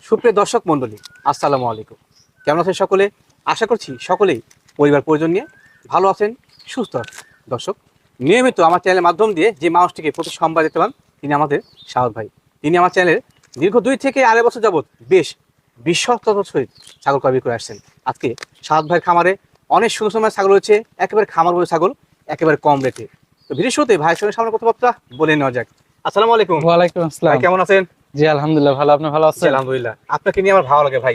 সুপ্রিয় দর্শক মণ্ডলী, আসসালামু আলাইকুম। কেমন আছেন সকলে? আশা করছি সকলেই পরিবার পরিজন নিয়ে ভালো আছেন, সুস্থ আছেন। দর্শক, নিয়মিত আমার চ্যানেলের মাধ্যম দিয়ে যে মানুষটিকে প্রতি সোমবার দেখতে পান, তিনি আমাদের সাহদ ভাই। তিনি আমার চ্যানেলের দীর্ঘ 2 থেকে 2.5 বছর যাবৎ বেশ বিশ্বস্ততার সহিত ছাগল ক্রয় বিক্রয় আসছেন। আজকে সাহদ ভাইয়ের খামারে অনেক সুন্দর সুন্দর ছাগল রয়েছে, একেবারে খামার বলে ছাগল, একেবারে কম রেটে। তো ভিডিওর শুরুতে ভাইয়ের সঙ্গে সামনে কথাবার্তা বলে নেওয়া যাক। আসসালামু আলাইকুম। ওয়ালাইকুম আসসালাম। ভাই কেমন আছেন? জি আলহামদুলিল্লাহ ভালো, আপনি ভালো জি, আছেন? আলহামদুলিল্লাহ। আপনাকে নিয়ে আমার ভালো লাগে ভাই।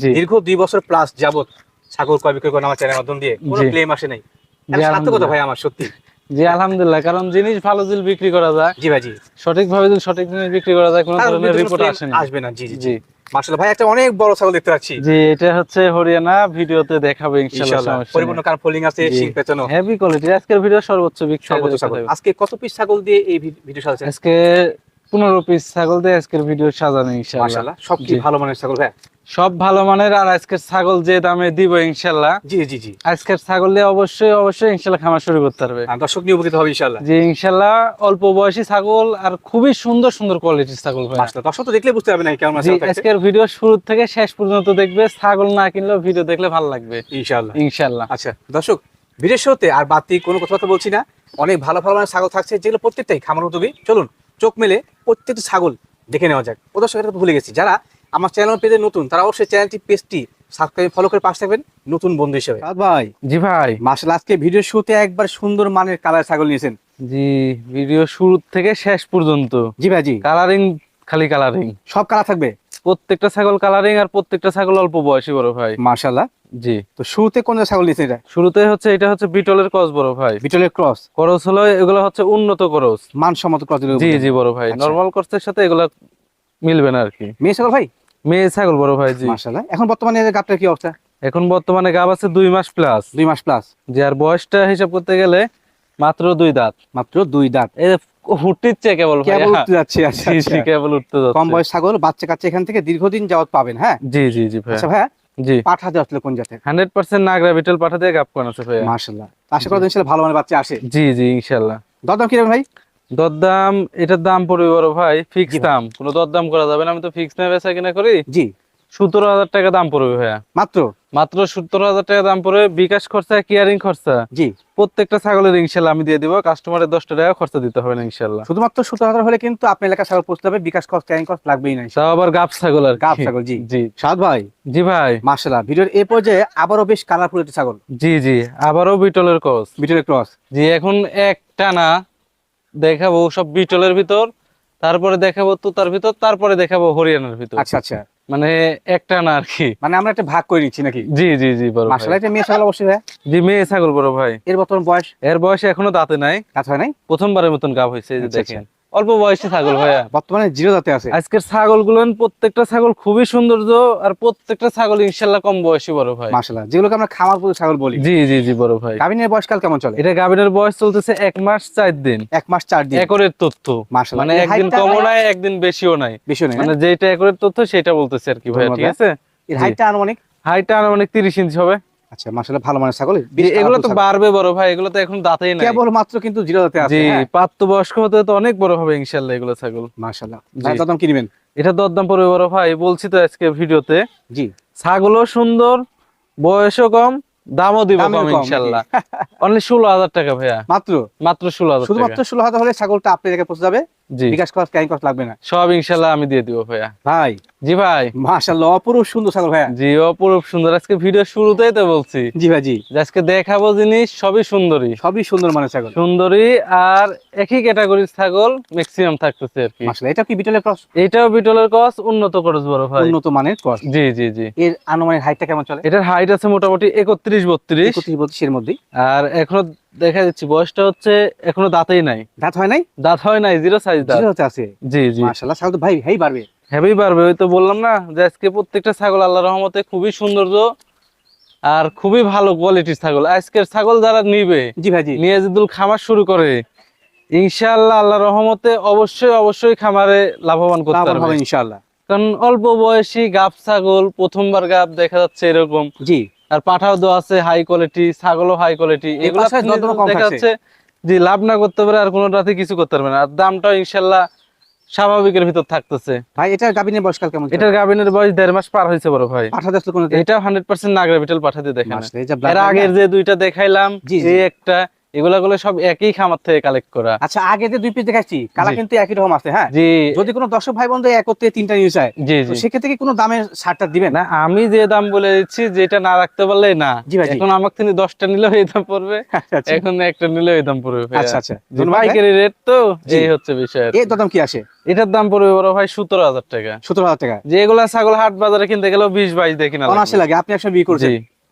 জি দীর্ঘ 2 বছর প্লাস যাবত ছাগল ক্রয় বিক্রয় করেন আমার চ্যানেলের মাধ্যম দিয়ে, কোনো জি ক্লেম আসে নাই। জি এটা সার্থকতা আলহামদুলিল্লাহ। ভাই আমার, সত্যি। জি আলহামদুলিল্লাহ, কারণ জিনিস ভালো যদি বিক্রি করা যায়, জি ভাই, জি। সঠিকভাবে যদি সঠিক জিনিস বিক্রি করা যায়, কোনো তার ধরনের বিরুদ্ধে কোনো রিপোর্ট claim আসে না। আসবে না। জি, জি, জি। জি মাশাআল্লাহ ভাই, একটা অনেক বড় ছাগল দেখতে পাচ্ছি। জি এটা হচ্ছে হরিয়ানা, ভিডিওতে দেখাবো ইনশাআল্লাহ, ইনশাআল্লাহ সমস্যা পরিপূর্ণ নেই। কান ফোল্ডিং আছে, জি শিং পেছনো। হেভি কোয়ালিটি, আজকের ভিডিও সর্বোচ্চ বিক্রি সর্বোচ্চ ছাগল। আজকে কত পিস ছাগল দিয়ে এই ভিডিও সাজাচ্ছেন? আজকে 15 পিস ছাগল দিয়ে আজকের ভিডিও সাজানো ইনশাআল্লাহ। মাশাআল্লাহ, সব কি জি ভালো মানের ছাগল ভাই? সব ভালো মানের, আর আজকের ছাগল যে দামে দিব ইনশাআল্লাহ, জি, জি, জি। আজকের ছাগল দিয়ে অবশ্যই অবশ্যই ইনশাআল্লাহ খামার শুরু করতে পারবে। দর্শক নিয়ে উপকৃত হবে ইনশাআল্লাহ। জি ইনশাআল্লাহ, অল্প বয়সী ছাগল আর খুবই সুন্দর সুন্দর কোয়ালিটির ছাগল ভাই। মাশাআল্লাহ, দর্শক তো দেখলে বুঝতে পারবে না কেমন জি ছাগল থাকছে। আজকের ভিডিও শুরু থেকে শেষ পর্যন্ত দেখবে, ছাগল না কিনলেও ভিডিও দেখলে ভালো লাগবে ইনশাআল্লাহ। ইনশাআল্লাহ। আচ্ছা দর্শক, ভিডিওর শুরুতে আর বাড়তি কোনো কথাবার্তা বলছি না। অনেক ভালো ভালো মানের ছাগল থাকছে, যেগুলো প্রত্যেকটাই খামার উপযোগী। চলুন চোখ মেলে প্রত্যেকটা ছাগল দেখে নেওয়া যাক। ও দর্শক, এটা তো ভুলে গেছি, যারা আমার চ্যানেল পেজে নতুন, তারা অবশ্যই চ্যানেলটি পেজটি সাবস্ক্রাইব ফলো করে পাশে থাকবেন নতুন বন্ধু হিসেবে। ভাই জি ভাই, মাশাআল্লাহ, আজকে ভিডিওর শুরুতে একবার সুন্দর মানের কালার ছাগল নিয়েছেন। জি ভিডিও শুরু থেকে শেষ পর্যন্ত জি ভাই, জি। কালারিং, খালি কালারিং, সব কালার থাকবে? প্রত্যেকটা ছাগল কালারিং, আর প্রত্যেকটা ছাগল অল্প বয়সী বড় ভাই। মাশাআল্লাহ। জি তো শুরুতে কোন ছাগল নিয়েছেন? এটা শুরুতে হচ্ছে, এটা হচ্ছে বিটলের ক্রস বড় ভাই। বিটলের ক্রস? ক্রস হলো এগুলো হচ্ছে উন্নত ক্রস। মানসম্মত ক্রস? জি জি বড় ভাই, আচ্ছা। নরমাল ক্রসের সাথে এগুলা মিলবে না আর কি। মেয়ে ছাগল ভাই? মেয়ে ছাগল বড় ভাই। জি মাশাআল্লাহ। এখন বর্তমানে গাবটার কি অবস্থা? এখন বর্তমানে গাব আছে 2 মাস প্লাস। 2 মাস প্লাস? যে আর বয়সটা হিসাব করতে গেলে মাত্র 2 দাঁত। মাত্র 2 দাঁত? এই উঠতেছে কেবল ভাই, কেবল উঠতে যাচ্ছে? আচ্ছা, জি আচ্ছা। জি কেবল উঠতে যাচ্ছে। কম বয়স ছাগল, বাচ্চা কাচ্চা এখান থেকে দীর্ঘদিন যাওয়াত পাবেন। হ্যাঁ, জি জি জি ভাই। আচ্ছা ভাইয়া, জি পাঠা দেওয়া আসলে কোন জাতের? 100% নাগরা বিটল পাঠা দিয়ে গাব করানো আছে ভাই। মাশাআল্লাহ, আশা করি ইনশাআল্লাহ ভালো মানের বাচ্চা আসে। জি জি ইনশাআল্লাহ। দরদাম কিরকম ভাই? দরদাম, এটার দাম পড়বে বড় ভাই ফিক্স জি ভাই। দাম, কোনো দরদাম করা যাবে না। আমি তো ফিক্স না বেচা কিনা করি। জি। 17,000 টাকা দাম পড়বে ভাইয়া। মাত্র? মাত্র 17,000 টাকা দাম পড়বে, বিকাশ খরচা, কেয়ারিং খরচা জি। প্রত্যেকটা ছাগলের ইনশাআল্লাহ আমি দিয়ে দিব। কাস্টমারের 10 টাকা খরচা দিতে হবে না ইনশাআল্লাহ। শুধুমাত্র 17,000 হলে কিন্তু আপনার এলাকা ছাগল পুষতে হবে, বিকাশ কস্ট ক্যারিং কস্ট লাগবেই না। তাও আবার গাব ছাগল আর কি। গাব ছাগল? জি। জি সাদ ভাই জি ভাই। মাশাআল্লাহ, ভিডিওর এই পর্যায়ে আবারও বেশ কালারফুল একটা ছাগল। জি জি আবারও বিটলের ক্রস। বিটলের ক্রস? জি এখন একটা না দেখাবো সব বিটলের ভিতর, তারপরে দেখাবো তুতার ভিতর, তারপরে দেখাবো হরিয়ানার ভিতর। আচ্ছা, আচ্ছা। মানে একটা না আর কি। মানে আমরা একটা ভাগ করে নিচ্ছি নাকি? জি জি জি বড় ভাই। মাশাআল্লাহ, এটা মেয়ে ছাগল অবশ্যই ভাই? জি মেয়ে ছাগল বড় ভাই। এর বর্তমান বয়স? এর বয়স এখনো দাঁতে নাই, কাজ হয় নাই? প্রথমবারের মতন গাব হয়েছে। এই যে আচ্ছা, দেখেন অল্প বয়সী ছাগল ভাইয়া। বর্তমানে জিরো দাঁতে আছে? আজকের ছাগল গুলো প্রত্যেকটা ছাগল খুবই সৌন্দর্য, আর প্রত্যেকটা ছাগল ইনশাল্লাহ কম বয়সী বড় ভাই। মাশাআল্লাহ, যেগুলোকে আমরা খামার পশু ছাগল বলি। জি জি জি বড় ভাই। গাভিনের বয়সকাল কেমন চলে? এটা গাভিনের বয়স চলতেছে 1 মাস 4 দিন। 1 মাস 4 দিন? একরের তথ্য, মাশাআল্লাহ। মানে এর একদিন হাইটটা কমও নাই একদিন বেশিও নাই, বেশি নেই? মানে যেটা একরের তথ্য সেটা বলতেছে আর কি ভাই। ঠিক আছে। এর হাইটটা আনুমানিক? হাইটটা আনুমানিক 30 ইঞ্চি হবে। আচ্ছা, মাশাআল্লাহ, ভালো মানের ছাগল। এগুলো তো বাড়বে বড় ভাই, এগুলো তো এখন দাঁতেই নাই, কেবল মাত্র কিন্তু জিরো দাঁতে আছে। জি হ্যাঁ, প্রাপ্তবয়স্ক হতে তো অনেক বড় হবে ইনশাআল্লাহ এগুলো ছাগল। মাশাআল্লাহ। জি। ভাই কত দাম কিনবেন? এটা দরদাম পড়বে বড় ভাই, বলছি তো আজকে ভিডিওতে, জি। ছাগলও সুন্দর, বয়সও কম, দামও দিব দামেও কম কম ইনশাআল্লাহ। নাকি? অনলি 16,000 টাকা ভাইয়া। মাত্র? মাত্র 16,000 শুধুমাত্র টাকা। 16,000 হলে ছাগলটা আপনার এলাকায় পৌঁছে যাবে, জি বিকাশ কস্ট ক্যারিং কস্ট লাগবে না? সব ইনশাআল্লাহ আমি দিয়ে দিব ভাইয়া। ভাই জি ভাই। মাশাআল্লাহ, অপরূপ সুন্দর ছাগল ভাইয়া। জি অপরূপ সুন্দর, আজকে ভিডিও শুরুতেই তো বলছি জি ভাই, জি। যে আজকে দেখাবো জিনিস সবই সুন্দরী, সবই সুন্দর মানের ছাগল। সুন্দরী, আর একই ক্যাটাগরির ছাগল ম্যাক্সিমাম থাকতেছে আর কি। মাশাআল্লাহ, এটা কি বিটলের ক্রস? এটাও বিটলের ক্রস, উন্নত ক্রস বড় ভাই। উন্নত মানের ক্রস? জি জি জি। এর আনুমানিক হাইটটা কেমন চলে? এটার হাইট আছে মোটামুটি 31-32। 31-32 এর মধ্যেই? আর এখনো দেখা যাচ্ছে বয়সটা হচ্ছে এখনো দাঁতেই নাই, দাঁত হয় নাই? দাঁত হয় নাই, জিরো সাইজ দাঁত। জিরো দাঁতে আছে? জি জি মাশাআল্লাহ, ছাগল তো ভাই হেই বাড়বে। হেভি পারবে, ওই তো বললাম না যে আজকে প্রত্যেকটা ছাগল আল্লাহর রহমতে খুবই সৌন্দর্য আর খুবই ভালো কোয়ালিটির ছাগল। আজকের ছাগল যারা নিবে, জি ভাই, জি। নিয়ে যদি খামার শুরু করে ইনশাআল্লাহ আল্লাহর রহমতে অবশ্যই অবশ্যই খামারে লাভবান করতে লাভবান পারবে হবে ইনশাআল্লাহ। কারণ অল্প বয়সী গাব ছাগল, প্রথমবার গাব দেখা যাচ্ছে এরকম, জি। আর পাঠাও দেওয়া আছে হাই কোয়ালিটি, ছাগলও হাই কোয়ালিটি, এই এগুলো পাশে দরদামও কম দেখা থাকছে। যাচ্ছে যে লাভ না করতে পারে আর কোনো রাতে কিছু করতে পারবে না। আর দামটাও ইনশাল্লাহ স্বাভাবিকের ভিতর থাকতেছে। ভাই এটার গাভিনের বয়সকাল কেমন? এটার গাভিনের বয়স 1.5 মাস পার হয়েছে বড় ভাই। পাঠা দশ কোন? এটা 100% নাগরা বিটল পাঠাতে দেখেন। মাশাআল্লাহ, এই যে black এর line আগের না? যে দুইটা দেখাইলাম, জি, জি। এই একটা, এগুলা সব একই খামার থেকে কালেক্ট করা। আচ্ছা, আগে যে দুই পিস দেখাচ্ছি কালার জি। কিন্তু একই রকম আছে, হ্যাঁ। জি যদি কোনো দর্শক ভাই বন্ধু একত্রে তিনটা নিয়ে চায়, জি তো জি। সেক্ষেত্রে কি কোনো দামে ছাড়টা দিবেন? না, আমি যে দাম বলে দিচ্ছি, যেটা না রাখতে পারলে না। জি ভাই, জি। এখন আমাকে তিনি 10টা নিলেও এই দাম পড়বে, আচ্ছা এখন একটা নিলেও এই দাম পড়বে ভাইয়া। আচ্ছা আচ্ছা, জি, ধন্যবাদ ভাই। পাইকারি রেট তো, জি। এই হচ্ছে বিষয় আর এই কি। দাম কি আসে? এটার দাম পড়বে বড় ভাই 17,000 টাকা। 17,000 টাকা যে এগুলা ছাগল হাট বাজারে কিনতে গেলেও 20-22 দেখি না অনাসে লাগে। আপনি একসময় বিয়ে করছেন। জি।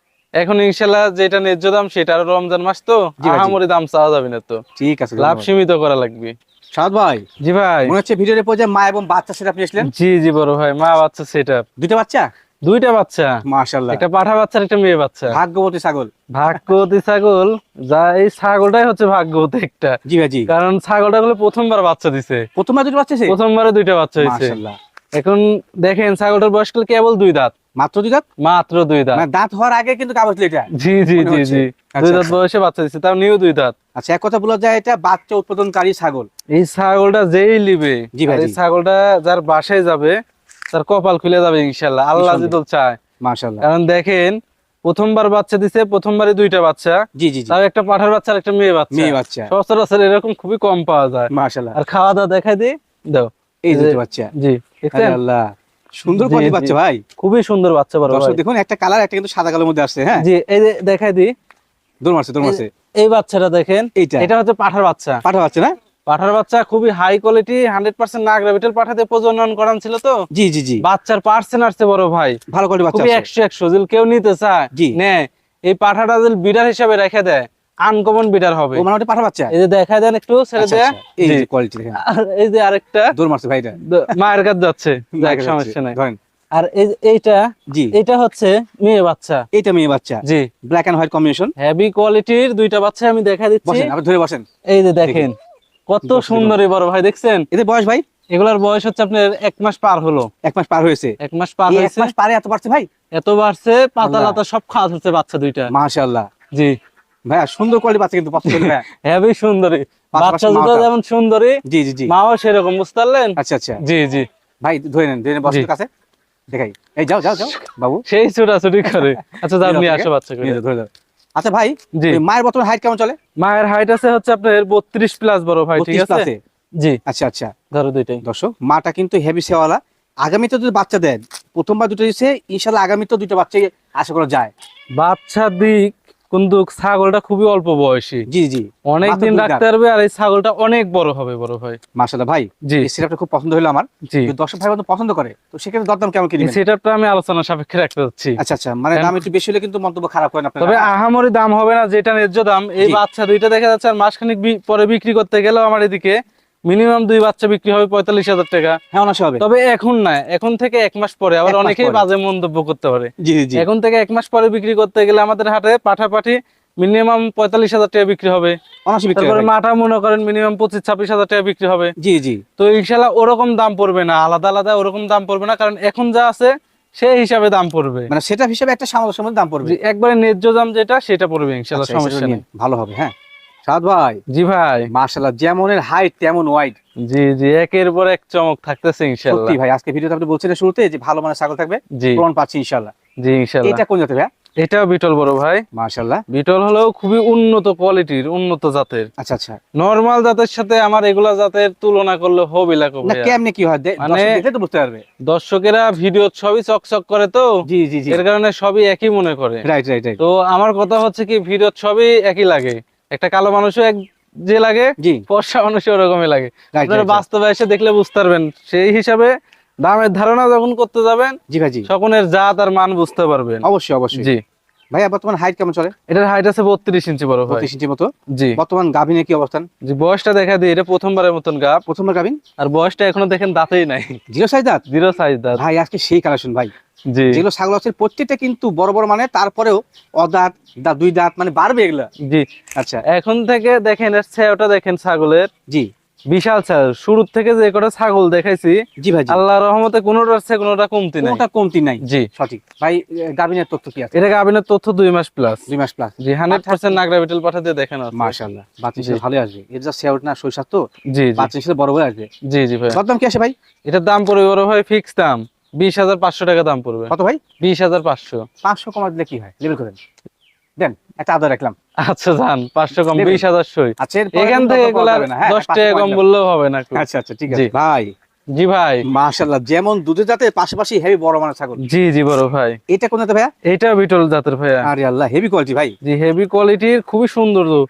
এখন ইনশাল্লাহ যেটা ন্যায্য দাম সেটা, আর রমজান মাস তো জি ভাই, জি। আহামরি দাম চাওয়া যাবে না তো, ঠিক আছে, লাভ ধন্যবাদ। সীমিত করা লাগবে। সাদ ভাই, জি ভাই। মনে হচ্ছে ভিডিওর পর্যায়ে মা এবং বাচ্চা সেটা আপনি এসলেন। জি জি বড় ভাই, মা বাচ্চা সেটআপ, দুইটা বাচ্চা? দুইটা বাচ্চা, মাশাআল্লাহ, একটা পাঠা বাচ্চা আর একটা মেয়ে বাচ্চা। ভাগ্যবতী ছাগল। ভাগ্যবতী ছাগল, যা এই ছাগলটাই হচ্ছে ভাগ্যবতী একটা। জি ভাই, জি। কারণ ছাগলটা প্রথমবার বাচ্চা দিছে, প্রথমবার দুটো বাচ্চা আছে? প্রথমবারে দুইটা বাচ্চা হয়েছে। মাশাআল্লাহ, এখন দেখেন ছাগলটার বয়সকাল কেবল 2 দাঁত, মাত্র 2 দাঁত? মাত্র 2 দাঁত। মানে দাঁত হওয়ার আগে কিন্তু কাগজ এটা। জি জি মনে জি হচ্ছে। জি, আচ্ছা, 2 দাঁত আচ্ছা। বয়সে বাচ্চা দিছে, তাও নিউ 2 দাঁত। আচ্ছা, এক কথা বলা যায় এটা বাচ্চা উৎপাদনকারী ছাগল। এই ছাগলটা যেই লিবে, জি ভাই, আর এই জি। ছাগলটা যার বাসায় যাবে তার কপাল খুলে যাবে ইনশাআল্লাহ, আল্লাহ নিঃসন্দেহে। যদি চায়। মাশাআল্লাহ। কারণ দেখেন, প্রথমবার বাচ্চা দিছে, প্রথমবারই 2টা বাচ্চা, জি জি জি। তাও একটা পাঠার বাচ্চা আর একটা মেয়ে বাচ্চা। মেয়ে বাচ্চা। সচরাচর এরকম খুবই কম পাওয়া যায়। মাশাআল্লাহ। আর খাওয়া দাওয়া দেখাই দিই, দাও। এই এই যে- দুটো বাচ্চা। জি, আরে দেখছেন? আল্লাহ, সুন্দর জি, কোয়ালিটি জি। বাচ্চা ভাই। খুবই সুন্দর বাচ্চা বড় দর্শক ভাই। দেখুন, একটা কালার, একটা কিন্তু সাদা কালোর মধ্যে আসছে, হ্যাঁ। জি, এই যে দেখাই দিই, দৌড় মারছে, দৌড় মারছে। এই বাচ্চাটা দেখেন, এইটা? এটা হচ্ছে পাঠার বাচ্চা। পাঠা বাচ্চা না? পাঠার বাচ্চা খুবই হাই কোয়ালিটি, 100% নাগরা বিটল পাঠাতে প্রজনন করান ছিল তো। জি জি জি। বাচ্চার পার্সেন্ট আসছে বড় ভাই, ভালো কোয়ালিটি বাচ্চা খুবই আছে। 100-100, যদি কেউ নিতে চায় জি। নেয়, এই পাঠাটা যদি বিডার হিসাবে রেখে দেয়, আনকমন বিডার হবে। ও মানে ওটা পাঠা বাচ্চা? এই যে দেখা দেন একটু ছেড়ে আচ্ছা, দেয়া, আচ্ছা। এই জি। যে কোয়ালিটি দেখেন। আর এই যে আরেকটা দৌড় মারছে ভাই এটা। মায়ের কাছে যাচ্ছে, যাক মায়ের কাছে সমস্যা নাই। ধরেন। আর এইটা, জি। এটা হচ্ছে মেয়ে বাচ্চা। এইটা মেয়ে বাচ্চা। জি, black and white combination. Heavy কোয়ালিটির 2টা বাচ্চা আমি দেখা দিচ্ছি। বসেন, আপনি ধরে বসেন। এই যে দেখেন কত দর্শক সুন্দরী বড় ভাই, দেখছেন? এদের বয়স ভাই? এগুলার বয়স হচ্ছে আপনার 1 মাস পার হলো। 1 মাস পার হয়েছে। 1 মাস পার এই 1 হয়েছে, মাস পারে এত বাড়ছে ভাই? এত বাড়ছে, পাতা আল্লাহ। লাতা সব খাওয়া হচ্ছে বাচ্চা দুইটা। মাশাআল্লাহ। জি, ভাইয়া সুন্দর কোয়ালিটি বাচ্চা কিন্তু পছন্দ হলো ভাইয়া। হেভি সুন্দরী পাশাপাশি বাচ্চা, দুটো মাওটা। যেমন সুন্দরী, জি জি জি। মাও সেরকম, বুঝতে পারলেন? আচ্ছা আচ্ছা। জি জি, ভাই ধরে নেন, ধরে নেন, বসেন জি। তো কাছে। দেখাই। এই যাও যাও যাও বাবু। সেই ছোটাছুটি করে। আচ্ছা যাও, নিয়ে আসো বাচ্চা করে। নিয়ে যাও, ধরে যাও। আচ্ছা ভাই, জি। ওই মায়ের বর্তমান হাইট কেমন চলে? মায়ের হাইট আছে হচ্ছে আপনার 32 প্লাস বড় ভাই, ঠিক 32 আছে? প্লাসে? জি, আচ্ছা আচ্ছা। ধরো দুইটাই। দর্শক, মাটা কিন্তু হেভি সেওয়ালা। আগামীতে যদি বাচ্চা দেন, প্রথমবার দুটো দিচ্ছে, ইনশাআল্লাহ আগামীতে দুটো বাচ্চা আশা করা যায়। বাচ্চা দিক, কিন্তু ছাগলটা খুবই অল্প বয়সী, জি জি। অনেক মাত্র দিন 2 রাখতে দাঁত। পারবে, আর এই ছাগলটা অনেক বড় হবে বড় ভাই। মাশাআল্লাহ ভাই, জি এই সেটআপটা খুব পছন্দ হলো আমার। জি, যদি দর্শক ভাই বন্ধু পছন্দ করে, তো সেক্ষেত্রে দরদাম কেমন কি এই দিবেন? সেটআপটা আমি আলোচনা সাপেক্ষে রাখতে যাচ্ছি। আচ্ছা আচ্ছা, মানে দাম একটু বেশি হলে কিন্তু মন্তব্য খারাপ হয় না আপনারা? তবে আহামরি দাম হবে না, যেটা ন্যায্য দাম। এই জি। বাচ্চা দুইটা দেখা যাচ্ছে, আর মাসখানিক পরে বিক্রি করতে গেলেও আমার এদিকে মিনিমাম 2 বাচ্চা বিক্রি হবে 45,000 টাকা। হ্যাঁ, অনাসে হবে। তবে এখন না, এখন থেকে 1 মাস পরে। আবার 1 মাস অনেকেই পরে। বাজে মন্তব্য করতে পারে। জি জি জি। এখন থেকে 1 মাস পরে বিক্রি করতে গেলে আমাদের হাটে পাঠাপাঠি মিনিমাম 45,000 টাকা বিক্রি হবে। অনাসে বিক্রি তারপরে হবে। মাঠা মনে করেন মিনিমাম 25-26,000 টাকা বিক্রি হবে। জি জি। তো ইনশাল্লাহ ওরকম দাম পড়বে না, আলাদা আলাদা ওরকম দাম পড়বে না, কারণ এখন যা আছে সেই হিসাবে দাম পড়বে। মানে সেটআপ হিসেবে একটা সামঞ্জস্যের মধ্যে দাম পড়বে। জি, একবারে ন্যায্য দাম যেটা সেটা পড়বে ইনশাল্লাহ, আচ্ছা, সমস্যা সেটা নেই। নিন, ভালো হবে। হ্যাঁ সাদ ভাই, জি ভাই। মাশাআল্লাহ, যেমনের হাইট তেমন ওয়াইড। জি জি, একের পর এক চমক থাকতেছে ইনশাল্লাহ। সত্যি ভাই, আজকে ভিডিওতে আপনি বলছিলেন শুরুতে যে ভালো মানের ছাগল থাকবে, জি প্রমাণ পাচ্ছি ইনশাআল্লাহ। জি ইনশাল্লাহ। এটা কোন জাতের ভাই? এটাও বিটল বড় ভাই। মাশাআল্লাহ। বিটল হলেও খুবই উন্নত কোয়ালিটির, উন্নত জাতের। আচ্ছা আচ্ছা। নরমাল জাতের সাথে আমার এগুলা জাতের তুলনা করলে হবিলা না কেমনে কি হয়, মানে দর্শক দেখলে তো বুঝতে পারবে। দর্শকেরা ভিডিও সবই চকচক করে তো, জি জি জি। এর কারণে সবই একই মনে করে। Right right right. তো আমার কথা হচ্ছে কি, ভিডিও সবই একই লাগে। একটা কালো মানুষও এক যে লাগে, জি। ফর্সা মানুষও ওরকমই লাগে। রাইট আপনারা রাইট। বাস্তবে এসে দেখলে বুঝতে পারবেন। সেই হিসাবে দামের ধারণা যখন করতে যাবেন, জি ভাই, জি। সকলের জাত আর মান বুঝতে পারবেন। অবশ্যই অবশ্যই। জি, ভাইয়া বর্তমান হাইট কেমন চলে? এটার হাইট আছে 32 ইঞ্চি বড় ভাই। 32 ইঞ্চির মতো। জি বর্তমান গাভিনের কি অবস্থান? জি, বয়সটা দেখা দিই, এটা প্রথমবারের মতন গাব। প্রথমবার গাভিন? আর বয়সটা এখনো দেখেন দাঁতেই নাই, 0 সাইজ দাঁত? 0 সাইজ দাঁত। ভাই আজকে সেই কালেকশন ভাই। জি যেগুলো ছাগল আছে প্রত্যেকটা কিন্তু বড় বড়, মানে তারপরেও অদাঁত, দাঁত 2 দাঁত, মানে বাড়বে এগুলা। জি, আচ্ছা। এখন থেকে দেখেন এর ছায়াটা দেখেন ছাগলের, জি। বিশাল ছাগল, শুরু থেকে যে কটা ছাগল দেখাইছি জি ভাই জি। আল্লাহর রহমতে কোনোটার চেয়ে কোনোটা কমতি নাই। কোনোটা কমতি নাই। জি সঠিক ভাই। গাভিনের তথ্য কি আছে? এটা গাভিনের তথ্য 2 মাস প্লাস। 2 মাস প্লাস। জি 100% নাগরা বিটল পাঠা দিয়ে দেখানো আছে। মাশাআল্লাহ, বাচ্চা জি। হিসেবে ভালো আসবে। এটা যা শেয়ার না শৈশব তো, জি জি বাচ্চা হিসেবে বড় হয়ে আসবে। জি জি ভাই। কত দাম কি আসে ভাই? এটার দাম পড়বে বড় ভাই ফিক্স দাম 20,500 টাকা দাম পড়বে। কত ভাই? 20,500। 500 কমা দিলে কি হয়? লেবেল করেন দেন, একটা আদর রাখলাম। আচ্ছা যান 500 কম দেবেন। 20,100। আচ্ছা এরপরে এখান কিন্তু থেকে কথা বলা এগুলা যাবে না, হ্যাঁ, 10 500 টাকা কমাই কম দিলাম। বললেও হবে না। আচ্ছা আচ্ছা ঠিক জি আছে ভাই। জি ভাই। মাশাআল্লাহ, যেমন দুধের জাতের পাশাপাশি হেভি বড় মানের ছাগল। জি জি বড় ভাই। এটা কোন জাতের ভাইয়া? এটা বিটল জাতের ভাইয়া। আরে আল্লাহ, হেভি কোয়ালিটি ভাই। জি হেভি কোয়ালিটির, খুবই সুন্দর তো।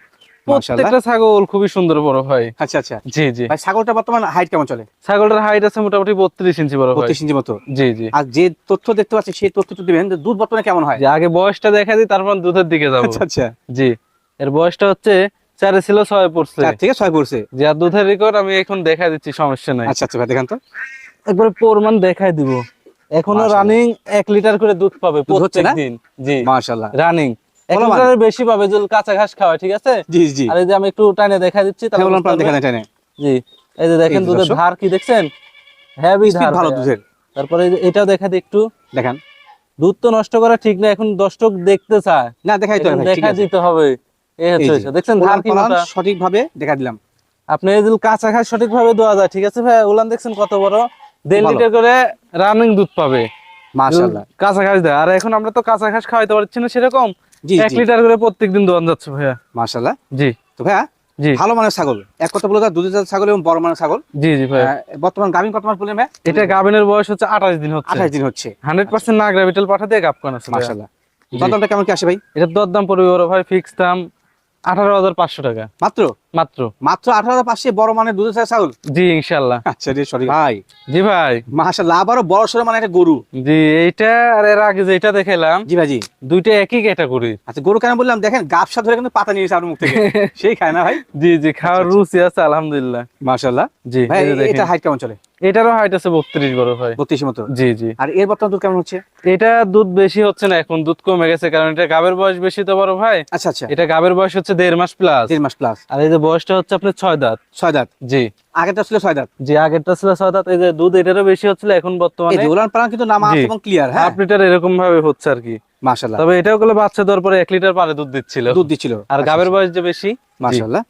মাশাআল্লাহ। প্রত্যেকটা ছাগল খুবই সুন্দর বড় ভাই। আচ্ছা আচ্ছা জি জি। ভাই, ছাগলটা বর্তমান হাইট কেমন চলে? ছাগলটার হাইট আছে মোটামুটি 32 ইঞ্চি বড় ভাই। 32 ইঞ্চি মতো। জি জি। আর যে তথ্য দেখতে পাচ্ছি সেই তথ্যটা দিবেন যে দুধ বর্তমানে কেমন হয়। যে আগে বয়সটা দেখা দিই, তারপর দুধের দিকে যাবো। আচ্ছা আচ্ছা। জি এর বয়সটা হচ্ছে 4 ছিল 6 পড়ছে। 4 থেকে 6 পড়ছে। যে আর দুধের রেকর্ড আমি এখন দেখা দিচ্ছি, সমস্যা নাই। আচ্ছা আচ্ছা ভাই, দেখান তো। একবারে প্রমাণ দেখাই দিব। এখনো মাশাআল্লাহ। রানিং 1 লিটার করে দুধ পাবে দুধ হচ্ছে না? প্রত্যেকদিন। জি মাশাআল্লাহ। রানিং 1 বলবান। লিটারের বেশি পাবে যদি কাঁচা ঘাস খাওয়ায়, ঠিক আছে? জি জি। আর এই যে আমি একটু টানে দেখা দিচ্ছি তাহলে হ্যাঁ, বলুন বুঝতে প্রাণ পারবেন। দেখান এটা নে। জি এই যে দেখেন এই যে দুধের দর্শক। ধার কি দেখছেন, হেভি স্পিড ধার ভালো ভাইয়া। দুধের। তারপরে এই যে এটাও দেখা দিই একটু। দেখান। দুধ তো নষ্ট করা ঠিক না, এখন দর্শক দেখতে চায়, না দেখাই তো এখন ভাই, ঠিক দেখা আছে। দিতে হবে। এই হচ্ছে এই যে, বিষয়। দেখছেন ধার উলান কি পালান মোটা। সঠিকভাবে দেখা দিলাম। আপনি এই যে কাঁচা ঘাস সঠিক ভাবে দেওয়া যায়, ঠিক আছে ভাই? উলান দেখছেন কত বড়, 1.5 ভালো। লিটার করে রানিং দুধ পাবে। মাশাআল্লাহ। কাঁচা ঘাস দেয়, আর এখন আমরা তো কাঁচা ঘাস খাওয়াইতে পারছি না সেরকম। জি 1 জি। লিটার করে প্রত্যেকদিন দোয়ান যাচ্ছে ভাইয়া। মাশাআল্লাহ। জি তো ভাইয়া, জি ভালো মানের ছাগল, এক কথা বলে দাও, দুধের জাতের ছাগল এবং বড় মানের ছাগল। জি জি ভাইয়া। বর্তমান গাভিন কত মাস বললেন ভাই? এটা গাভিনের বয়স হচ্ছে 28 দিন হচ্ছে। 28 দিন হচ্ছে। 100% নাগরা বিটল পাঠা দিয়ে গাব করানো আছে ভাইয়া। মাশাআল্লাহ। দামটা কেমন কি আসে ভাই? এটার দরদাম পড়বে বড় ভাই ফিক্স দাম 18,500 টাকা মাত্র মাত্র। মাত্র 18,500 বড় মানের দুধের জাতের ছাগল। জি ইনশাআল্লাহ। আচ্ছা রে, সরি ভাই। জি ভাই। মাশাআল্লাহ, আবারও বড় সড়ো মানে একটা গরু। জি এইটা আর এর আগে যেটা দেখাইলাম জি ভাই জি। দুইটা একই ক্যাটাগরি। আচ্ছা, গরু কেন বললাম দেখেন, গাবসা ধরে কিন্তু পাতা নিয়েছে আপনার মুখ থেকে। সেই খায় না ভাই? জি জি খাওয়ার রুচি আছে আলহামদুলিল্লাহ। মাশাআল্লাহ। জি ভাই এই যে দেখেন। এটা হাইট কেমন চলে? এটারও হাইট আছে 32 বড় ভাই। 32 মতো। জি জি। আর এর বর্তমান দুধ কেমন হচ্ছে? এটা দুধ বেশি হচ্ছে না, এখন দুধ কমে গেছে, কারণ এটা গাবের বয়স বেশি তো বড় ভাই। আচ্ছা আচ্ছা। এটা গাবের বয়স হচ্ছে 1.5 মাস প্লাস। 3 মাস প্লাস। আর এই যে বয়সটা হচ্ছে আপনার 6 দাঁত। 6 দাঁত। জি আগেটা ছিল 6 দাঁত। জি আগেরটা ছিল 6 দাঁত। এই যে দুধ এটারও বেশি হচ্ছিল, এখন এই বর্তমানে যে উলান পালান কিন্তু নামা জি। আছে এবং ক্লিয়ার। হ্যাঁ 1/2 লিটার এরকম ভাবে হচ্ছে আর কি। মাশাআল্লাহ। তবে এটাও গুলো বাচ্চা দেওয়ার পরে 1 লিটার পারে দুধ দিচ্ছিল। দুধ দিছিল। আর গাবের বয়স যে বেশি। জি। মাশাআল্লাহ।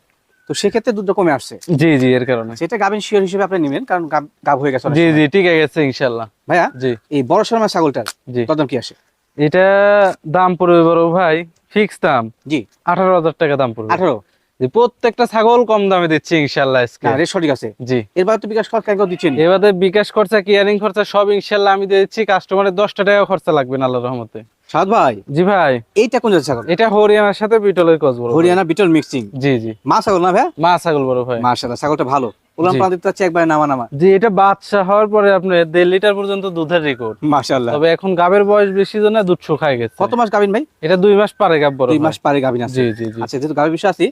তো সেক্ষেত্রে দুধটা কমে আসছে। জি জি এর কারণে। সেটা গাভিন শিওর হিসেবে আপনি নেবেন, কারণ গাব হয়ে গেছে অনেক জি সময়। জি ঠিক আছে ইনশাআল্লাহ। ভাইয়া, জি এই বড় সরমার ছাগলটার জি। কত কি আসে? এটা দাম পড়বে বড় ভাই ফিক্স দাম জি 18,000 টাকা দাম পড়বে। 18। যে প্রত্যেকটা ছাগল কম দামে দিচ্ছি ইনশাআল্লাহ আজকে। না রে, সঠিক আছে। জি এরবার তো বিকাশ খরচ কেন দিচ্ছেন? এবারে বিকাশ খরচা কেয়ারিং খরচা সব ইনশাআল্লাহ আমি দিয়ে দিচ্ছি। কাস্টমারের 10 টাকা খরচা লাগবে না আল্লাহর রহমতে। সাদ ভাই, জি ভাই। এইটা কোন জাতের ছাগল? এটা হরিয়ানার সাথে বিটলের ক্রস বড় ভাই। হরিয়ানা বিটল মিক্সিং। জি জি মা ছাগল না ভাই? মা ছাগল বড় ভাই। মাশাআল্লাহ, ছাগলটা ভালো। উলান জি। পালান দিতে চাচ্ছে একবারে নামা নামা। জি এটা বাচ্চা হওয়ার পরে আপনার 1.5 লিটার পর্যন্ত দুধের রেকর্ড। মাশাআল্লাহ। তবে এখন গাবের বয়স বেশি জন্য দুধ শুকায় গেছে। কত মাস গাভিন ভাই? এটা 2 মাস পারে গাব বড় 2 ভাই। মাস পারে গাভিন আছে। জি জি জি। আচ্ছা, যেহেতু গাভির বিষয় আছে,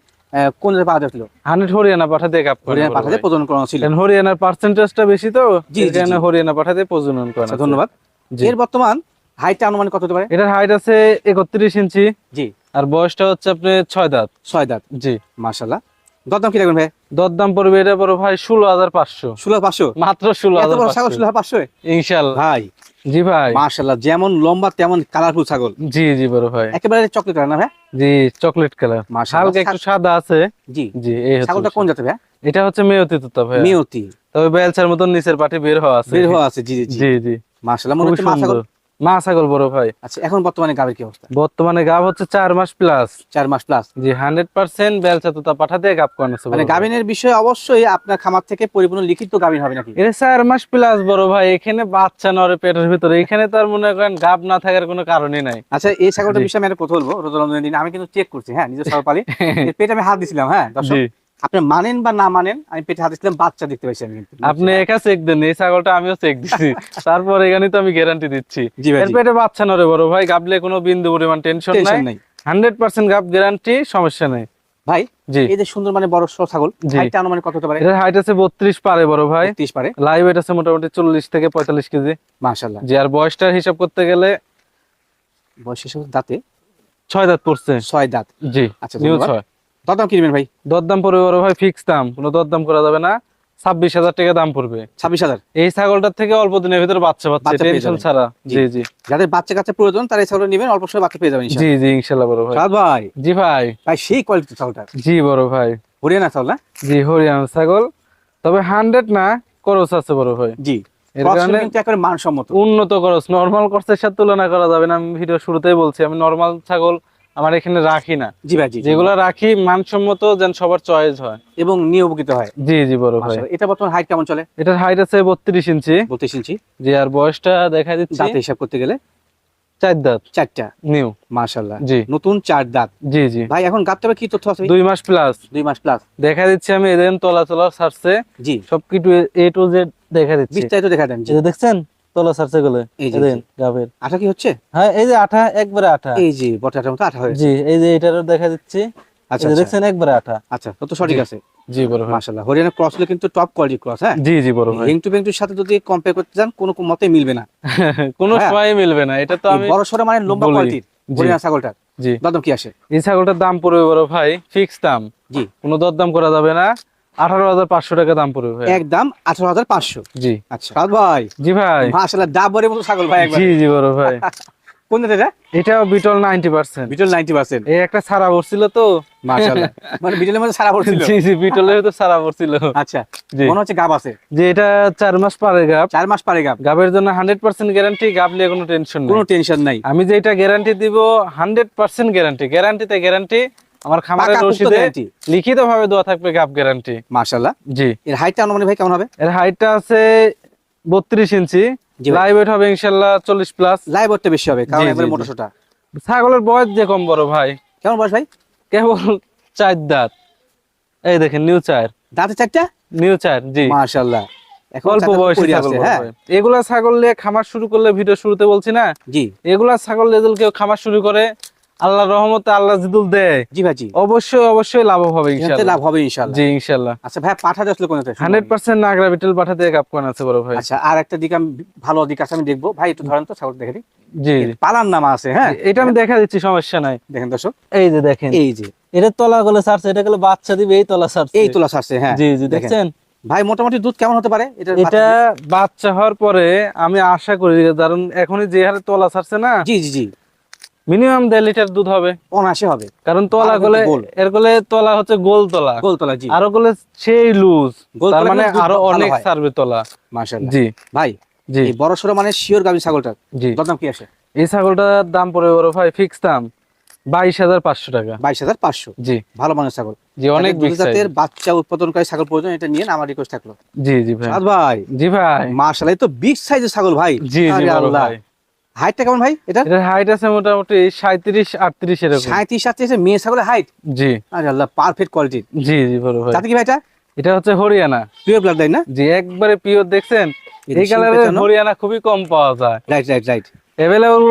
কোন জায়গায় পাওয়া যাচ্ছিল? 100 হরিয়ানা পাঠা দিয়ে গাব করে হরিয়ানা বড় পাঠাতে ভাই। প্রজনন করানো ছিল। কারণ হরিয়ানার পার্সেন্টেজটা বেশি তো, জি, এর জি, কারণে জি। হরিয়ানা পাঠা দিয়ে প্রজনন করে। আচ্ছা, ধন্যবাদ। জি। এর বর্তমান হাইটটা আনুমানিক কত হতে পারে? এটার হাইট আছে 31 ইঞ্চি। জি আর বয়সটা হচ্ছে আপনার 6 দাঁত। 6 দাঁত। জি মাশাআল্লাহ। দরদাম কি রাখবেন ভাই? দরদাম পড়বে এটা বড় ভাই 16,500 16,500। মাত্র এত বড় ছাগল 16,500 16,500? ইনশাআল্লাহ। ভাই জি ভাই। মাশাআল্লাহ, যেমন লম্বা তেমন কালারফুল ছাগল। জি জি বড় ভাই। একেবারে চকলেট কালার না ভাই? জি চকলেট কালার, মাশাআল্লাহ। হালকা একটু সাদা আছে। জি। জি এই হচ্ছে ছাগলটা কোন বিষয়। জাতের ভাই? এটা হচ্ছে মেয়তি তোতা ভাই। মিয়তি। তবে বেলচার মতন নিচের পাটি বের হওয়া আছে। বের হওয়া আছে। জি জি জি। জি জি মাশাআল্লাহ, মনে খুবই হচ্ছে মা ছাগল। সুন্দর। মা ছাগল বড় ভাই। আচ্ছা, এখন বর্তমানে গাবের কি অবস্থা? বর্তমানে গাব হচ্ছে 4 মাস প্লাস। 4 মাস প্লাস। জি 100% বেলচা তোতা পাঠা দিয়ে গাব করানো আছে বড় মানে ভাই। গাবিনের বিষয়ে অবশ্যই আপনার খামার থেকে পরিপূর্ণ লিখিত গাবিন হবে নাকি? এটা 4 মাস প্লাস বড় ভাই। এখানে বাচ্চা নরে পেটের ভিতরে, এখানে তার মনে করেন গাব না থাকার কোনো কারণই নাই। আচ্ছা, এই ছাগলটার জি। বিষয়ে আমি একটা কথা বলবো। রোজা রমজানের দিন আমি কিন্তু চেক করছি, হ্যাঁ, নিজের সরপালি। এর পেটে আমি হাত দিছিলাম, হ্যাঁ দর্শক। জি আপনি মানেন বা না মানেন, আমি পেটে হাত দিছিলাম, বাচ্চা দেখতে পাইছি আমি কিন্তু। আপনি একা চেক দেন, এই ছাগলটা আমিও চেক দিছি। তারপর এখানে তো আমি গ্যারান্টি দিচ্ছি জি ভাই এর জি। পেটে বাচ্চা নরে বড় ভাই। গাবলে কোনো বিন্দু পরিমাণ টেনশন নাই। টেনশন নাই 100% গাব গ্যারান্টি, সমস্যা নেই। ভাই। জি এই যে সুন্দর মানে বড় সড়ো ছাগল, জি। হাইটটা আনুমানিক কত হতে পারে? এটার হাইট আছে 32 পারে বড় ভাই। 30 পারে। লাইভ ওয়েট আছে মোটামুটি 40 থেকে 45 কেজি। মাশাআল্লাহ। জি আর বয়সটার হিসাব করতে গেলে বয়স হিসেবে দাঁতে 6 দাঁত পড়ছে। 6 দাঁত। জি আচ্ছা, নিউ ধন্যবাদ। 6। দরদাম কি নেবেন ভাই? দরদাম পড়বে বড় ভাই ফিক্স দাম, কোনো দরদাম করা যাবে না। 26,000 টাকা দাম পড়বে। 26,000। এই ছাগলটার থেকে অল্প দিনের ভিতরে বাচ্চা পাচ্ছে, বাচ্চা পেয়ে টেনশন যাবেন। ছাড়া। জি। জি জি যাদের বাচ্চা কাচ্চা প্রয়োজন তারা এই ছাগলটা নেবেন, অল্প সময় বাচ্চা পেয়ে যাবেন জি ইনশাআল্লাহ। জি ইনশাল্লাহ বড় ভাই। সাদ ভাই, জি ভাই। ভাই সেই কোয়ালিটি ছাগলটা, জি বড় ভাই। হরিয়ানা ছাগল না? জি হরিয়ানা ছাগল, তবে 100 না, করস আছে বড় ভাই। জি, এর ক্রস কারণে কিন্তু একেবারে মানসম্মত। উন্নত করস, নরমাল করসের সাথে তুলনা করা যাবে না। আমি ভিডিও শুরুতেই বলছি, আমি নরমাল ছাগল আমার এখানে রাখি না। জি ভাই, জি জি। যেগুলো রাখি মানসম্মত, যেন সবার চয়েস হয়। এবং নিয়ে উপকৃত হয়। জি জি বড় ভাই। মাশাআল্লাহ। এটা বর্তমান হাইট কেমন চলে? এটার হাইট আছে 32 ইঞ্চি। 32 ইঞ্চি। জি, আর বয়সটা দেখা দিচ্ছি দাঁতে হিসাব করতে গেলে 4 দাঁত 4টা। নিউ। মাশাআল্লাহ, জি নতুন 4 দাঁত। জি জি। ভাই এখন গাবতবে কি তথ্য আছে? 2 মাস প্লাস 2 মাস প্লাস। দেখা দিচ্ছি আমি, এদের তলা তলা ছাড়ছে জি, সবকিছু A to Z দেখা দিচ্ছি। বিস্তারিত দেখা দেন। জি, এই যে দেখছেন তলা ছাড়ছে গুলো, এই যে, এদের জি। গাবের। আঠা কি হচ্ছে? হ্যাঁ এই যে আঠা, একবারে আঠা। এই যে বটাটার মতো আঠা হয়েছে। জি এই যে এটারও দেখা দিচ্ছি। আচ্ছা এই যে আচ্ছা দেখছেন একবারে আঠা। আচ্ছা, তত সঠিক জি। আছে। জি বড় ভাই। মাশাআল্লাহ, হরিয়ানা ক্রস হলে কিন্তু টপ কোয়ালিটি ক্রস। হ্যাঁ, জি জি বড় ভাই। রিং টু বেংটুর সাথে যদি কম্পেয়ার করতে যান কোনো মতে মিলবে না। কোনো হ্যাঁ। সময় মিলবে না, এটা তো এই আমি বড় সড়ো মানে লম্বা বলি। কোয়ালিটির জি। হরিয়ানা ছাগলটা জি। দাম কি আসে? এই ছাগলটার দাম পড়বে বড় ভাই ফিক্স দাম, জি, কোনো দরদাম করা যাবে না। 18,500 টাকা দাম পড়বে ভাই। একদম 18,500। জি। আচ্ছা সাদ ভাই, জি ভাই। মাশাআল্লাহ ডাবরের মতো ছাগল ভাই একবার। জি জি বড় ভাই। কোন এটা? এটাও বিটল 90%। বিটল 90%। এই একটা সারা পড়ছিল তো। মাশাআল্লাহ, মানে বিটলের মধ্যে সারা পড়ছিল। জি জি বিটলের তো সারা পড়ছিল। আচ্ছা, জি। মনে হচ্ছে গাব আছে। যে এটা 4 মাস পারে গাব। 4 মাস পারে গাব। গাবের জন্য 100% গ্যারান্টি, গাব নিয়ে কোনো টেনশন নেই। কোনো টেনশন নাই। আমি যেটা গ্যারান্টি দিব 100% গ্যারান্টি, গ্যারান্টিতে গ্যারান্টি। আমার খামারের পাকা পুক্ত রসিদে গ্যারান্টি। লিখিত ভাবে দেওয়া থাকবে গাব গ্যারান্টি। মাশাআল্লাহ। জি। এর হাইটটা অনুমানিক ভাই কেমন হবে? এর হাইটটা আছে 32 ইঞ্চি। জি ভাই। লাইভ ওয়েট হবে ইনশাআল্লাহ 40 প্লাস। লাইভ ওয়েটটা বেশি হবে কারণ জি, একবারে জি, মোটা জি। সোটা। ছাগলের বয়স যে কম বড় ভাই, কেমন বয়স ভাই? কেবল 4 দাঁত। এই দেখেন নিউ 4, দাঁতে 4টা। নিউ 4। জি। মাশাআল্লাহ, এখন অল্প চারটা বয়সী পড়ে ছাগল আছে। বড় হ্যাঁ, ভাই। এগুলা ছাগল নিয়ে খামার শুরু করলে, ভিডিও শুরুতে বলছি না, জি এগুলা ছাগল নিয়ে যদি কেউ খামার শুরু করে, আল্লাহর রহমতে আল্লাহ জিদুল দেয়, জি ভাই, জি অবশ্যই অবশ্যই লাভ হবে এখান থেকে ইনশাআল্লাহ। লাভ হবে ইনশাআল্লাহ। জি ইনশাআল্লাহ। আচ্ছা ভাই, পাঠা আসলে কোনটা? 100% নাগরা বিটল পাঠা দিয়ে কাপ কোন আছে বড় ভাই। আচ্ছা, আর একটা দিক আমি ভালো দিক আছে আমি দেখবো ভাই, একটু ধরেন তো ছাগল দেখে দিই। জি এই যে পালার নামা আছে। হ্যাঁ, এটা আমি দেখা দিচ্ছি, সমস্যা নাই। দেখেন দর্শক, এই যে দেখেন, এই যে এটা তলা গলে ছাড়ছে, এটা গেলে বাচ্চা দিবে, এই তলা ছাড়ছে। এই তোলা ছাড়ছে। হ্যাঁ জি জি দেখেন। দেখছেন। ভাই মোটামুটি দুধ কেমন হতে পারে এটা? এটা বাচ্চা হওয়ার পরে আমি আশা করি, কারণ এখনই যে হারে তলা ছাড়ছে না, জি জি জি, মিনিমাম 1.5 লিটার দুধ হবে। অনাসে হবে। কারণ তলা আর কিন্তু গলে, গোল। এর গলে তলা হচ্ছে গোল তলা, গোল তোলা। জি, আরো গলে সেই লুজ, গোল তার তলা মানে কিন্তু দুধ আরো ভালো অনেক হয়। ছাড়বে তলা। মাশাআল্লাহ। জি ভাই জি এই বড় সড়ো মানে শিওর গাভী ছাগলটা জি। দাম কি আসে? এই ছাগলটার দাম পড়বে বড় ভাই ফিক্স দাম 22,500 টাকা। 22,500। জি ভালো মানের ছাগল। জি অনেক যাদের বিগ দুধ জাতের সাইজ। বাচ্চা উৎপাদনকারী ছাগল প্রয়োজন, এটা নিয়ে আমার রিকোয়েস্ট থাকলো। জি জি ভাই। সাদ ভাই, জি ভাই। মাশাআল্লাহ, এই তো বিগ সাইজের ছাগল ভাই। জি জি আরে বড় আল্লাহ। ভাই। হাইটটা কেমন ভাই এটা? এটার হাইট আছে মোটামুটি 37-38 এরকম। 37-38 মেয়ে ছাগলের হাইট। জি আরে আল্লাহ, পারফেক্ট কোয়ালিটির। জি জি বড় ভাই। জাতি কি ভাই এটা? এটা হচ্ছে হরিয়ানা। পিওর ব্লাড লাইন না? জি একবারে পিওর। দেখছেন এই যে এই শিং কালারের পেঁচানো। হরিয়ানা খুবই কম পাওয়া যায়, রাইট রাইট রাইট। অ্যাভেলেবল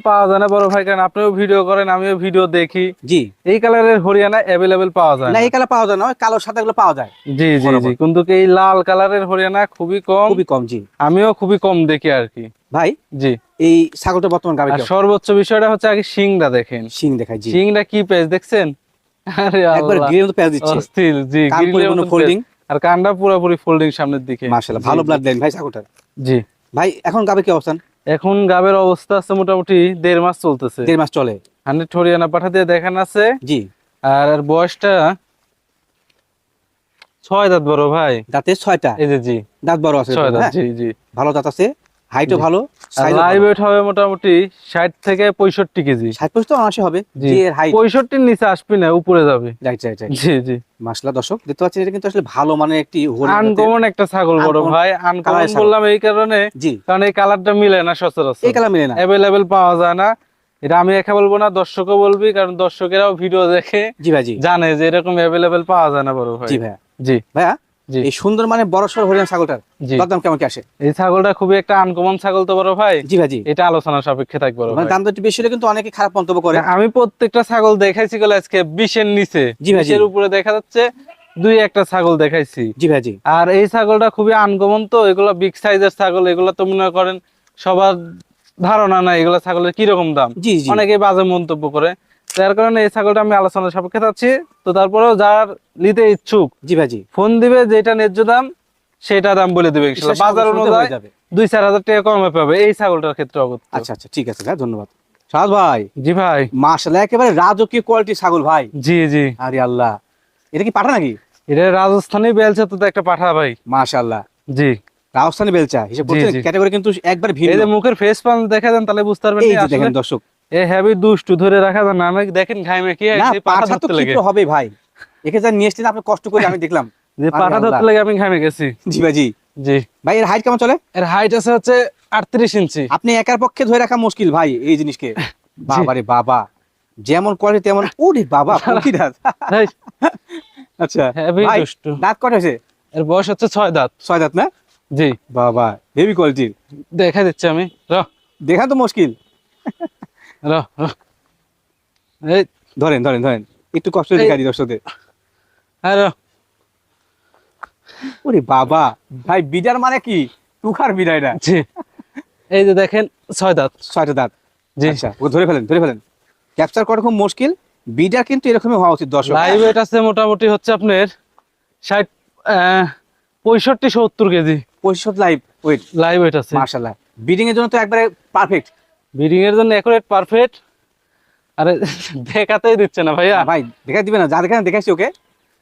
পাওয়া যায় না বড় ভাই, কারণ আপনিও ভিডিও করেন, আমিও ভিডিও দেখি। জি, এই কালারের হরিয়ানা অ্যাভেলেবল পাওয়া যায় না না। এই কালার পাওয়া যায় না, ওই কালোর সাথে এগুলো পাওয়া যায় জি জি বরাবর। জি, কিন্তু এই লাল কালারের হরিয়ানা খুবই কম, খুবই কম। জি আমিও খুবই কম দেখি আর কি। ভাই, জি। এই ছাগলটা বর্তমান গাভী আর সর্বোচ্চ বিষয়টা হচ্ছে আগে শিংটা দেখেন, শিং দেখায়। জি, শিংটা কি পেজ দেখছেন? আরে একবার আল্লাহ, গ্রিলের মতো প্যাচ দিচ্ছে। অস্থির। জি কান গ্রিলের পরিপূর্ণ মতন ফোল্ডিং। পেজ। আর কানটা পুরোপুরি ফোল্ডিং সামনের দিকে। মাশাআল্লাহ, জি, ভালো জি। ব্লাড লাইন ভাই ছাগলটার। জি ভাই এখন গাভী কি অবস্থান? এখন গাবের অবস্থা আছে মোটামুটি 1.5 মাস চলতেছে। 1.5 মাস চলে। 100 হরিয়ানা পাঠা দিয়ে দেখান আছে। জি, আর এর বয়সটা 6 দাঁত বড় ভাই। দাঁতে 6টা। এই যে জি দাঁত বড় আছে। 6 দাঁত। হ্যাঁ, জি জি। ভালো দাঁত আছে, হাইটও জি। ভালো, আর সাইজও লাইভ ভালো। ওয়েট হবে মোটামুটি 60 থেকে 65 কেজি। 60 তো অনাসে হবে। জি জি, এর হাইট। 65 এর নিচে আসবি না, উপরে যাবে। Right right right. জি জি। মাশাআল্লাহ, দর্শক দেখতে পাচ্ছেন এটা কিন্তু আসলে ভালো মানের একটি হরিয়ানা জাতের। আনকমন একটা ছাগল বড় Uncommon ভাই। colour আনকমন এর ছাগল। বললাম এই কারণে, জি, কারণ এই কালারটা মিলে না সচরাচর, এই কালার মিলে না। অ্যাভেলেবেল পাওয়া যায় না। এটা আমি একা বলবো না, দর্শকও বলবি, কারণ দর্শকেরাও ভিডিও দেখে জি ভাই, জি জানে যে এরকম অ্যাভেলেবেল পাওয়া যায় না বড় ভাই। জি ভাইয়া। জি ভাইয়া, জি এই সুন্দর মানে বড় সড় হরিয়ানা ছাগলটার জি। দাম কেমন কি আসে? এই ছাগলটা খুবই একটা আনকমন ছাগল তো বড় ভাই। জি ভাই, জি। এটা আলোচনা সাপেক্ষে থাকবে বড় মানে ভাই। দাম তো একটু বেশি হলে কিন্তু অনেকে খারাপ মন্তব্য করে। আমি প্রত্যেকটা ছাগল দেখাইছি গেলে আজকে 20 এর নিচে, জি ভাই, জি। 20 এর উপরে দেখা যাচ্ছে 2-1টা ছাগল দেখাইছি। জি ভাই, জি আর এই ছাগলটা খুবই আনকমন তো, এগুলো বিগ সাইজের ছাগল, এগুলো তো মনে করেন সবার ধারণা নাই এগুলো ছাগলের কিরকম দাম। জি জি। অনেকে বাজে মন্তব্য করে, তার কারণে এই ছাগলটা আমি আলোচনার সাপেক্ষে চাচ্ছি। তো তারপরেও যার নিতে ইচ্ছুক জি ভাই জি, ফোন দিবে, যেটা ন্যায্য দাম সেটা দাম বলে দিবে ইনশাআল্লাহ। বাজার শুরুতে অনুযায়ী হয়ে যাবে। 2-4 হাজার টাকা কমে পাবে এই ছাগলটার ক্ষেত্রে অগত্য। আচ্ছা আচ্ছা, ঠিক আছে ভাই, ধন্যবাদ। সাদ ভাই, জি ভাই। মাশাআল্লাহ একেবারে রাজকীয় কোয়ালিটির ছাগল ভাই। জি জি, আরে আল্লাহ, এটা কি পাঠা নাকি? এটা রাজস্থানী বেলচা তো একটা পাঠা ভাই। মাশাআল্লাহ, জি রাজস্থানী বেলচা হিসেব জি, করছেন, জি। ক্যাটাগরি কিন্তু একবার এই ভিন্ন। যে মুখের ফেস পান দেখা দেন তাহলে বুঝতে পারবেন এই যে যে আসলে দেখেন দর্শক, এ হেভি দুষ্টু, ধরে রাখা যায় না। আমি দেখেন ঘাইমে কি না হয়েছে, পাঠা পাঠা তো ধরতে লেগে, ক্ষিপ্র হবে ভাই, একে যা নিয়ে এসেছেন আপনি কষ্ট করে, আমি দেখলাম। যে আরে পাঠা আল্লাহ। ধরতে লেগে আমি ঘামে গেছি। জি ভাই জি। জি, ভাই এর হাইট কেমন চলে? এর হাইট আছে হচ্ছে 38 ইঞ্চি। আপনি একার পক্ষে ধরে রাখা মুশকিল ভাই এই জিনিসকে। বাবারে বাবা, যেমন কোয়ালিটি তেমন, ওরে বাবা প্রতিরাজ। আচ্ছা হেভি ভাই, দুষ্টু। দাঁত কটা হয়েছে? এর বয়স হচ্ছে 6 দাঁত। 6 দাঁত না? জি, বাবা হেভি কোয়ালিটির, দেখা দিচ্ছি আমি। দেখা তো মুশকিল। র এই ধরেন ধরেন ধরেন, একটু কষ্ট এই- দেখা দিই দর্শকদের। হ্যাঁ ওরে বাবা ভাই, বিডার মানে কি টুকার বিডা এটা? জি, এই যে দেখেন 6 দাঁত। 6টা দাঁত। জি, আচ্ছা ওকে ধরে ফেলেন, ধরে ফেলেন। ক্যাপচার করা খুব মুশকিল, বিডার কিন্তু এরকমই হওয়া উচিত দর্শক। লাইভ ওয়েট আছে মোটামুটি হচ্ছে আপনার 60 65-70 KG 65 live weight. Live weight আছে। মাশাআল্লাহ, বিডিং এর জন্য তো একবারে পারফেক্ট। ব্রিডিং এর জন্য একুরেট পারফেক্ট। আরে দেখাতেই দিচ্ছে না ভাইয়া। ভাই দেখা দিবে না, যা দেখান দেখাইছি ওকে,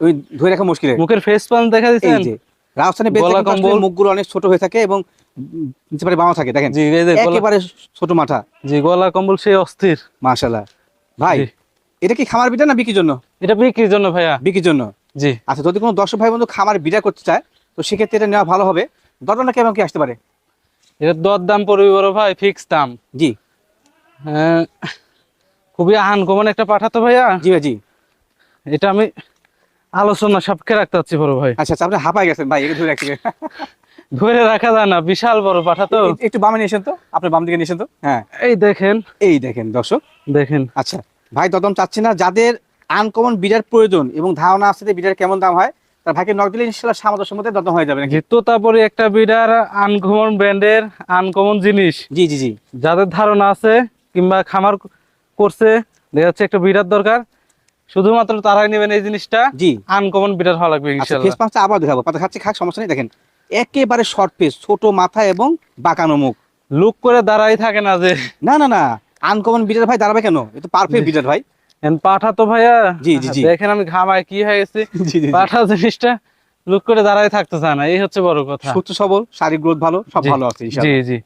ওই ধরে রাখা মুশকিল। মুখের ফেস পান দেখা এই দিচ্ছেন। যে রাজস্থানী বেলচা গলা কিন্তু আসলে কম্বল। মুখগুলো অনেক ছোট হয়ে থাকে এবং নিচে পারে বাঁকা থাকে, দেখেন জি, এই যে একেবারে ছোট মাথা। জি, গলা কম্বল সেই অস্থির। মাশাআল্লাহ ভাই, জি। এটা কি খামার বিটা না বিক্রির জন্য? এটা বিক্রির জন্য ভাইয়া। বিক্রির জন্য। জি, আচ্ছা, যদি কোনো দর্শক ভাই বন্ধু খামার বিটা করতে চায় তো সেক্ষেত্রে এটা নেওয়া ভালো হবে। দরদামটা কেমন কি আসতে পারে? এটার দর দাম পড়বে বড় ভাই ফিক্স দাম। জি হ্যাঁ, খুবই আনকমন একটা পাঠাতো ভাইয়া। জি ভাই জি। এটা আমি আলোচনা সাপেক্ষে রাখতে চাচ্ছি বড় ভাই। আচ্ছা আচ্ছা, আপনি হাঁপায় গেছেন ভাই, একে ধরে রাখতে গিয়ে। ধরে রাখা যায় না, বিশাল বড় পাঠাতো। একটু বামে নিয়ে এসেন তো, আপনার বাম দিকে নিয়ে এসেন তো। হ্যাঁ এই দেখেন, এই দেখেন দর্শক। দেখেন। আচ্ছা ভাই, দরদাম চাচ্ছি না, যাদের আনকমন বিডার প্রয়োজন এবং ধারণা আছে যে বিডার কেমন দাম হয়, তার ভাইকে নক দিলে ইনশাআল্লাহ সামঞ্জস্যের মধ্যে দরদাম হয়ে যাবে নাকি? যেহেতু তারপরে একটা বিডার আনকমন ব্র্যান্ডের আনকমন জিনিস, জি জি জি। যাদের ধারণা আছে কিংবা খামার করছে, দেখা যাচ্ছে একটা বিডার দরকার, শুধুমাত্র তারাই নেবেন এই জিনিসটা। জি। আনকমন বিডার হওয়া লাগবে আচ্ছা, ইনশাআল্লাহ। ফেস পাঁচটা আবার দেখাবো, পাতা খাচ্ছে খাক, সমস্যা নেই। দেখেন একেবারে শর্ট ফেস, ছোট মাথা এবং বাঁকানো মুখ। লুক করে দাঁড়াই থাকে না যে। না না না, আনকমন বিডার ভাই দাঁড়াবে কেন? এটা পারফেক্ট বিডার ভাই। পাঠা তো ভাইয়া, জি, জি, জি। দেখেন আমি ঘামায় কি হয়ে গেছি। জি জি জি। পাঠা জিনিসটা লুক করে দাঁড়াই থাকতে চায় না, এই হচ্ছে বড় কথা। সুস্থ সবল, শারীরিক গ্রোথ ভালো, সব জি, ভালো আছে জি ইনশাআল্লাহ। জি।